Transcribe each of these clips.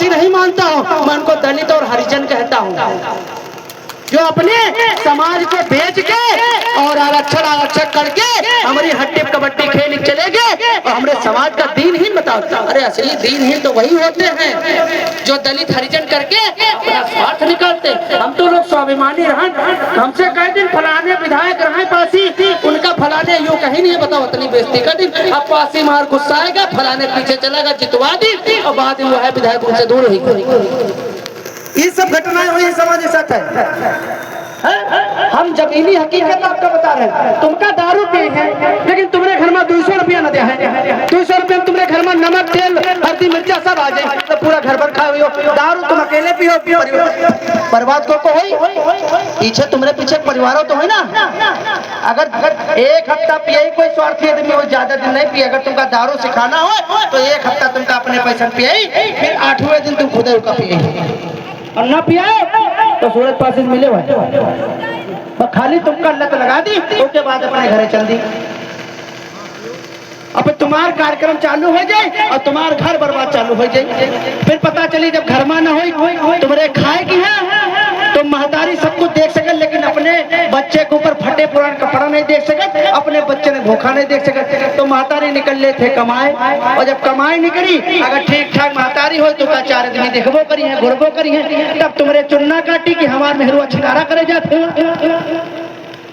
आदिवासी नहीं मानता हूँ, मैं उनको दलित और हरिजन कहता हूँ, जो अपने समाज को बेच के और आरक्षण करके हमारी हड्डी कबड्डी खेल चले गए और हमारे समाज का दीनहीन बताओ। अरे असली दीनहीन तो वही होते हैं जो दलित हरिजन करके अपना स्वार्थ निकालते। हम तो लोग स्वाभिमानी रहे, हमसे कई दिन फलाने विधायक रहे पासी, उनका फलाने यूँ कहीं नहीं है, बताओ इतनी बेइज्जती का दिन। अब पासी मार गुस्सा आएगा, फलाने पीछे चलेगा, जितवा दी और बाद में वो है विधायक उनसे दूर ही। ये सब घटनाएं हुई समाज के साथ है। हम जमीनी हकीकत आपका बता रहे हैं। तुमका दारू पी है लेकिन तुम्हारे घर में 200 रुपया न दिया है, 200 रुपया में तुम्हारे घर में नमक तेल हल्दी मिर्चा सब आ जाए तो पूरा घर भर खाए हो। दारू तुम अकेले पियो, बर्बाद को हो पीछे तुम्हारे पीछे परिवारों तो है ना। अगर एक हफ्ता पिए कोई स्वार्थी आदमी हो, ज्यादा दिन नहीं पिए। अगर तुमका दारू सिखाना हो तो एक हफ्ता तुमका अपने पैसा पिए, फिर 8वें दिन तुम खुद पिए और ना पिया तो सूरज पास मिले हुए खाली तुमका लत लगा दी, उसके बाद अपने घरे चल दी। अब तुम्हारा कार्यक्रम चालू हो जाए और तुम्हारा घर बर्बाद चालू हो जाए। फिर पता चली जब घर में न हो तुम्हारे खाए की है तो महतारी सब कुछ देख सके लेकिन अपने बच्चे के ऊपर फटे पुरान कपड़ा नहीं देख सके, अपने बच्चे ने भूखा नहीं देख सके। तो महतारी निकल ले थे कमाए, और जब कमाई निकली अगर ठीक ठाक महतारी हो तो 4 आदमी देखबो करी है, घुरबो करी है, तब तुम्हारे चुन्ना काटी कि हमारे मेहरुआ छिनारा करे जाते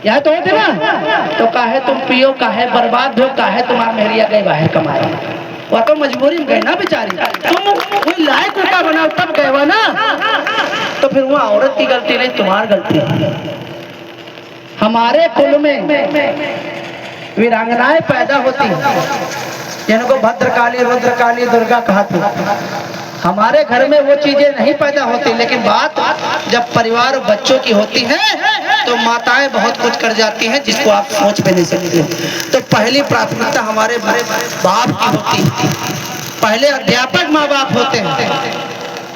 यह तो होते ना। तो काहे तुम पियो, काहे बर्बाद हो, काहे तुम्हारा मेहरिया गए बाहर कमाए, वह तो मजबूरी में गए ना बेचारी। तुम कोई लायक उनका बनाओ तब गए वो ना, तो फिर वो औरत की गलती नहीं, तुम्हारी गलती है। हमारे कुल में वीरांगनाएं पैदा होती जिनको भद्रकाली रुद्रकाली दुर्गा कहा था। हमारे घर में वो चीजें नहीं पैदा होती, लेकिन बात जब परिवार और बच्चों की होती है तो माताएं बहुत कुछ कर जाती हैं जिसको आप सोच भी नहीं सकते। तो पहली प्राथमिकता हमारे बाप की होती है। पहले अध्यापक माँ बाप होते हैं।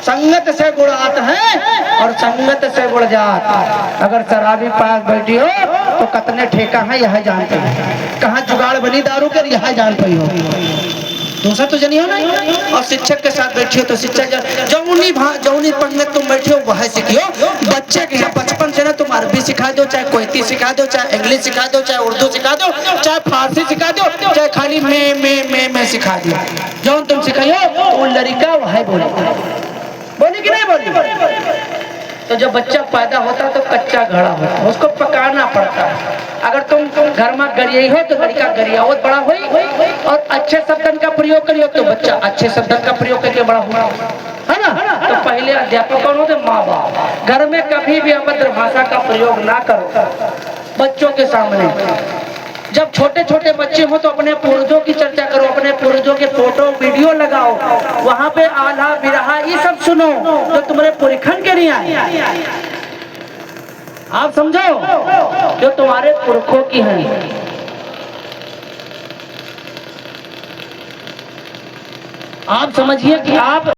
संगत से गुण आता है और संगत से गुण जात। अगर शराबी पास बैठी हो तो कितने ठेका है यह जानते हो, कहाँ जुगाड़ बनी दारू कर यह जान पाई हो, दूसरा तो जनी हो ना। और शिक्षक के साथ बैठियो तो शिक्षक जौनी पंग में तुम बैठे हो वह सीखियो। बच्चे के बचपन से ना तुम अरबी सिखा दो, चाहे कोयती सिखा दो, चाहे इंग्लिश सिखा दो, चाहे उर्दू सिखा दो, चाहे फारसी सिखा दो, चाहे खाली मैं सिखा दो। जो तुम सिखाइयो वो लड़का वह बोली कि नहीं बोली। तो जब बच्चा पैदा होता तो कच्चा घड़ा होता है, उसको पकाना पड़ता है। अगर तुम घर में गरियाई हो तो लड़का गरियावत बड़ा हुई, और अच्छे शब्दन का प्रयोग करियो तो बच्चा अच्छे शब्दन का प्रयोग करके बड़ा हुआ, है ना। तो पहले अध्यापक कौन होते? माँ बाप। घर में कभी भी अभद्र भाषा का प्रयोग ना करो बच्चों के सामने। जब छोटे छोटे बच्चे हो तो अपने पूर्वजों की चर्चा करो, अपने पूर्वजों के फोटो वीडियो लगाओ, वहां पे आल्हा बिरहा ये सब सुनो जो तुम्हारे पुरखन के नहीं आए। आप समझो जो तुम्हारे पुरखों की हैं। आप समझिए कि आप